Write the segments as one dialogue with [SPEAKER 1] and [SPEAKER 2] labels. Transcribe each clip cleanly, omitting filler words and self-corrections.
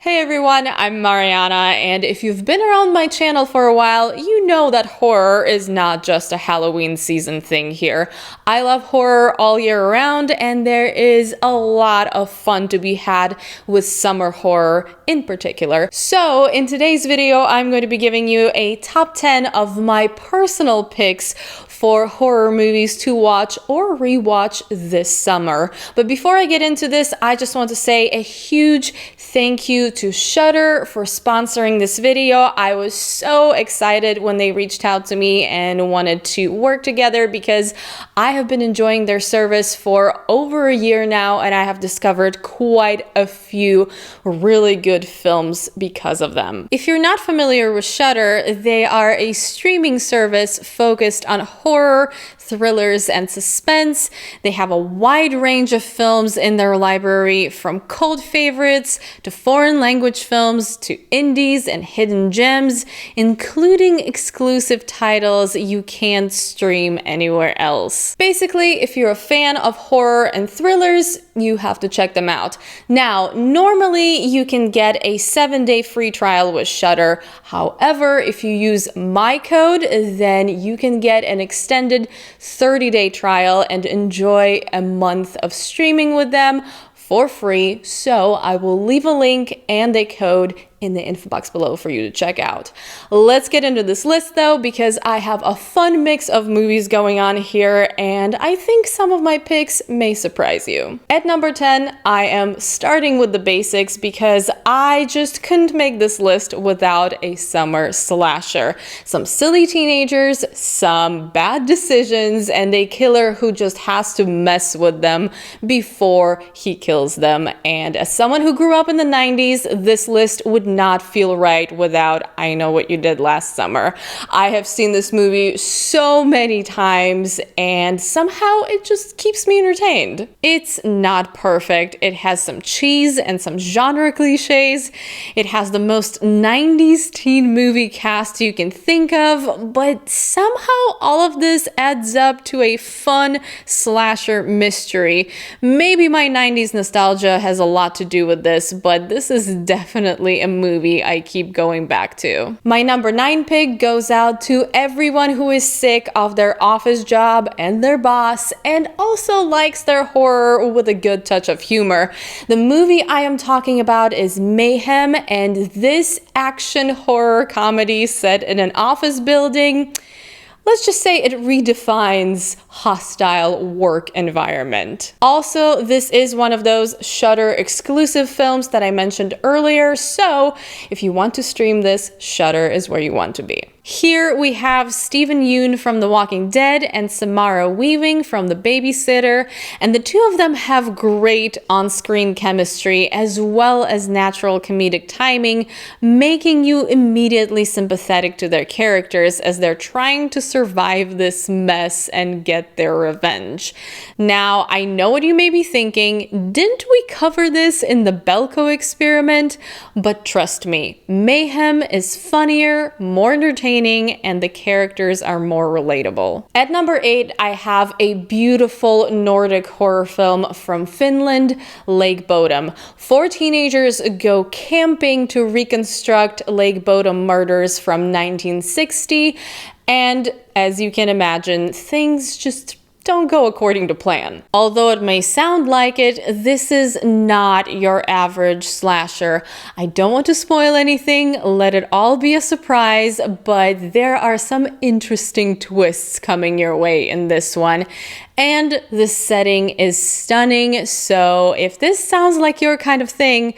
[SPEAKER 1] Hey everyone, I'm Mariana, and if you've been around my channel for a while, you know that horror is not just a Halloween season thing here. I love horror all year round, and there is a lot of fun to be had with summer horror in particular. So in today's video, I'm going to be giving you a top 10 of my personal picks for horror movies to watch or rewatch this summer. But before I get into this, I just want to say a huge thank you to Shudder for sponsoring this video. I was so excited when they reached out to me and wanted to work together because I have been enjoying their service for over a year now, and I have discovered quite a few really good films because of them. If you're not familiar with Shudder, they are a streaming service focused on horror, thrillers, and suspense. They have a wide range of films in their library, from cult favorites to foreign language films to indies and hidden gems, including exclusive titles you can't stream anywhere else. Basically, if you're a fan of horror and thrillers, you have to check them out. Now, normally you can get a 7-day free trial with Shudder. However, if you use my code, then you can get an extended 30-day trial and enjoy a month of streaming with them for free. So I will leave a link and a code in the info box below for you to check out. Let's get into this list though, because I have a fun mix of movies going on here, and I think some of my picks may surprise you. At number 10, I am starting with the basics because I just couldn't make this list without a summer slasher. Some silly teenagers, some bad decisions, and a killer who just has to mess with them before he kills them. And as someone who grew up in the 90s, this list would not feel right without I Know What You Did Last Summer. I have seen this movie so many times, and somehow it just keeps me entertained. It's not perfect. It has some cheese and some genre cliches. It has the most 90s teen movie cast you can think of, but somehow all of this adds up to a fun slasher mystery. Maybe my 90s nostalgia has a lot to do with this, but this is definitely a movie I keep going back to. My number 9 pick goes out to everyone who is sick of their office job and their boss, and also likes their horror with a good touch of humor. The movie I am talking about is Mayhem, and this action horror comedy set in an office building, let's just say it redefines hostile work environment. Also, this is one of those Shudder exclusive films that I mentioned earlier, so if you want to stream this, Shudder is where you want to be. Here we have Steven Yeun from The Walking Dead and Samara Weaving from The Babysitter, and the two of them have great on-screen chemistry as well as natural comedic timing, making you immediately sympathetic to their characters as they're trying to survive this mess and get their revenge. Now, I know what you may be thinking, didn't we cover this in the Belko experiment? But trust me, Mayhem is funnier, more entertaining, and the characters are more relatable. At number 8, I have a beautiful Nordic horror film from Finland, Lake Bodom. 4 teenagers go camping to reconstruct Lake Bodom murders from 1960, and as you can imagine, things just don't go according to plan. Although it may sound like it, this is not your average slasher. I don't want to spoil anything, let it all be a surprise, but there are some interesting twists coming your way in this one. And the setting is stunning, so if this sounds like your kind of thing,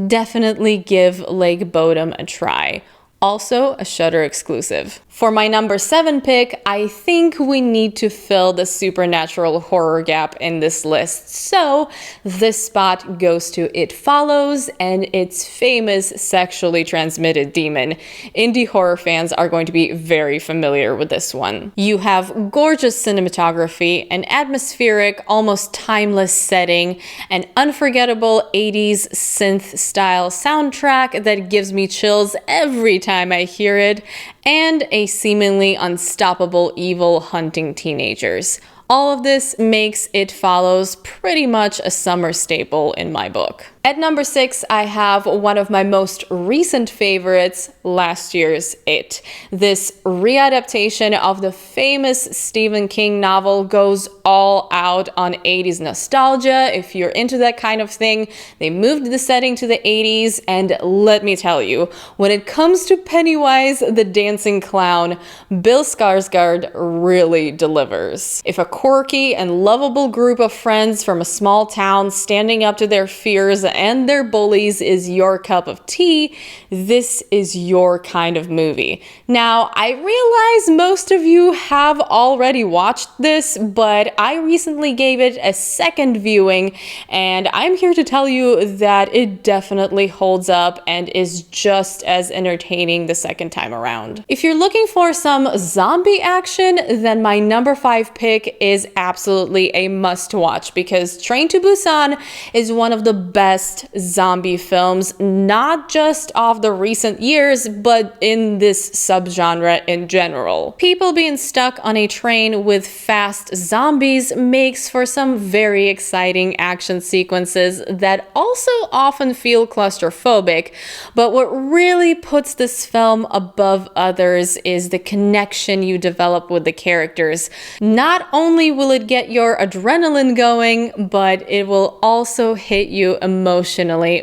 [SPEAKER 1] definitely give Lake Bodom a try. Also a Shudder exclusive. For my number 7 pick, I think we need to fill the supernatural horror gap in this list. So this spot goes to It Follows and its famous sexually transmitted demon. Indie horror fans are going to be very familiar with this one. You have gorgeous cinematography, an atmospheric, almost timeless setting, an unforgettable 80s synth style soundtrack that gives me chills every time I hear it, and a seemingly unstoppable evil hunting teenagers. All of this makes It Follows pretty much a summer staple in my book. At number 6, I have one of my most recent favorites, last year's It. This readaptation of the famous Stephen King novel goes all out on 80s nostalgia. If you're into that kind of thing, they moved the setting to the 80s, and let me tell you, when it comes to Pennywise the Dancing Clown, Bill Skarsgård really delivers. If a quirky and lovable group of friends from a small town standing up to their fears and their bullies is your cup of tea, this is your kind of movie. Now, I realize most of you have already watched this, but I recently gave it a second viewing, and I'm here to tell you that it definitely holds up and is just as entertaining the second time around. If you're looking for some zombie action, then my number 5 pick is absolutely a must-watch, because Train to Busan is one of the best zombie films, not just of the recent years, but in this subgenre in general. People being stuck on a train with fast zombies makes for some very exciting action sequences that also often feel claustrophobic, but what really puts this film above others is the connection you develop with the characters. Not only will it get your adrenaline going, but it will also hit you emotionally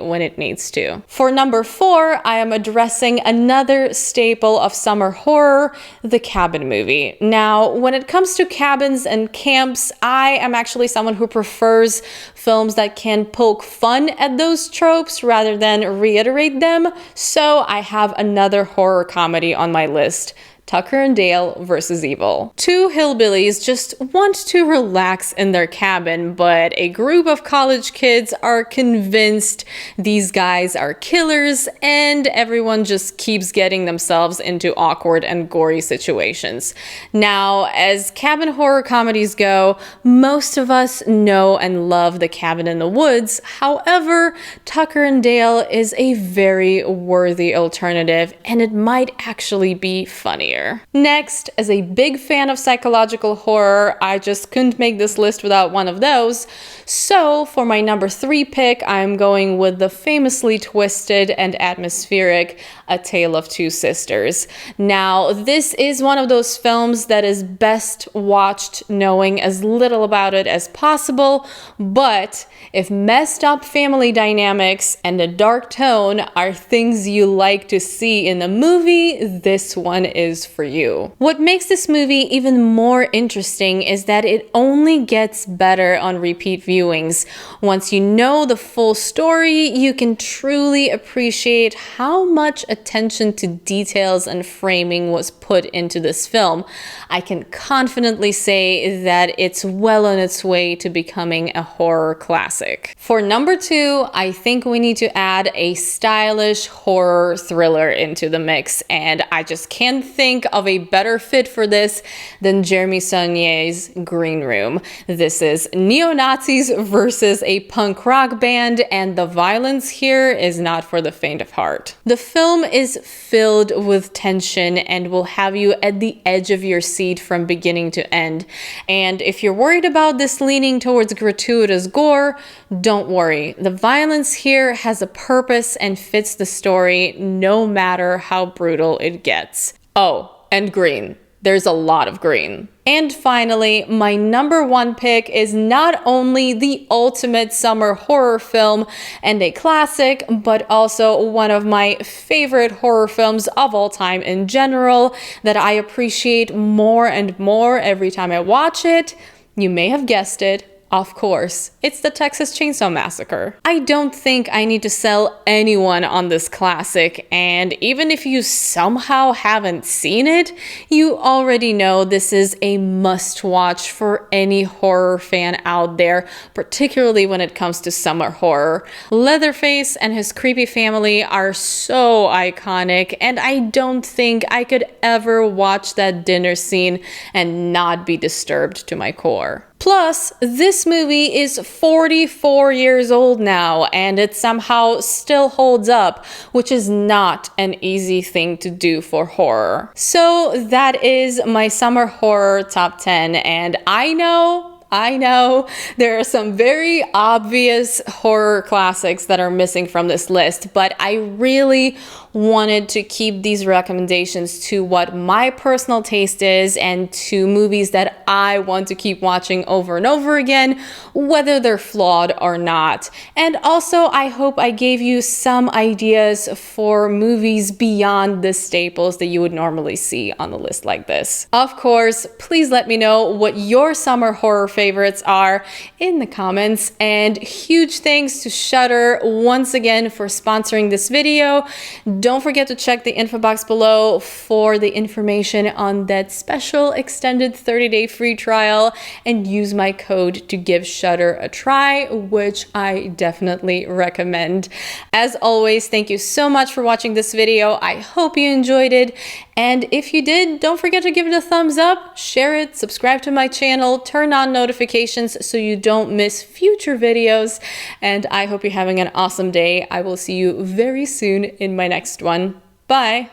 [SPEAKER 1] when it needs to. For number 4, I am addressing another staple of summer horror, the cabin movie. Now, when it comes to cabins and camps, I am actually someone who prefers films that can poke fun at those tropes rather than reiterate them, so I have another horror comedy on my list. Tucker and Dale vs. Evil. Two hillbillies just want to relax in their cabin, but a group of college kids are convinced these guys are killers, and everyone just keeps getting themselves into awkward and gory situations. Now, as cabin horror comedies go, most of us know and love The Cabin in the Woods. However, Tucker and Dale is a very worthy alternative, and it might actually be funnier. Next, as a big fan of psychological horror, I just couldn't make this list without one of those. So for my number 3 pick, I'm going with the famously twisted and atmospheric A Tale of Two Sisters. Now, this is one of those films that is best watched knowing as little about it as possible, but if messed up family dynamics and a dark tone are things you like to see in a movie, this one is for you. What makes this movie even more interesting is that it only gets better on repeat viewings. Once you know the full story, you can truly appreciate how much attention to details and framing was put into this film. I can confidently say that it's well on its way to becoming a horror classic. For number 2, I think we need to add a stylish horror thriller into the mix, and I just can't think of a better fit for this than Jeremy Saulnier's Green Room. This is neo-Nazis versus a punk rock band, and the violence here is not for the faint of heart. The film is filled with tension and will have you at the edge of your seat from beginning to end. And if you're worried about this leaning towards gratuitous gore, don't worry. The violence here has a purpose and fits the story no matter how brutal it gets. Oh, and green. There's a lot of green. And finally, my number 1 pick is not only the ultimate summer horror film and a classic, but also one of my favorite horror films of all time in general that I appreciate more and more every time I watch it. You may have guessed it. Of course, it's the Texas Chainsaw Massacre. I don't think I need to sell anyone on this classic, and even if you somehow haven't seen it, you already know this is a must-watch for any horror fan out there, particularly when it comes to summer horror. Leatherface and his creepy family are so iconic, and I don't think I could ever watch that dinner scene and not be disturbed to my core. Plus, this movie is 44 years old now, and it somehow still holds up, which is not an easy thing to do for horror. So that is my summer horror top 10, and I know I know there are some very obvious horror classics that are missing from this list, but I really wanted to keep these recommendations to what my personal taste is and to movies that I want to keep watching over and over again, whether they're flawed or not. And also, I hope I gave you some ideas for movies beyond the staples that you would normally see on a list like this. Of course, please let me know what your summer horror favorites are in the comments, and huge thanks to Shudder once again for sponsoring this video. Don't forget to check the info box below for the information on that special extended 30-day free trial and use my code to give Shudder a try, which I definitely recommend. As always, thank you so much for watching this video. I hope you enjoyed it, and if you did, don't forget to give it a thumbs up, share it, subscribe to my channel, turn on notifications so you don't miss future videos, and I hope you're having an awesome day. I will see you very soon in my next one. Bye!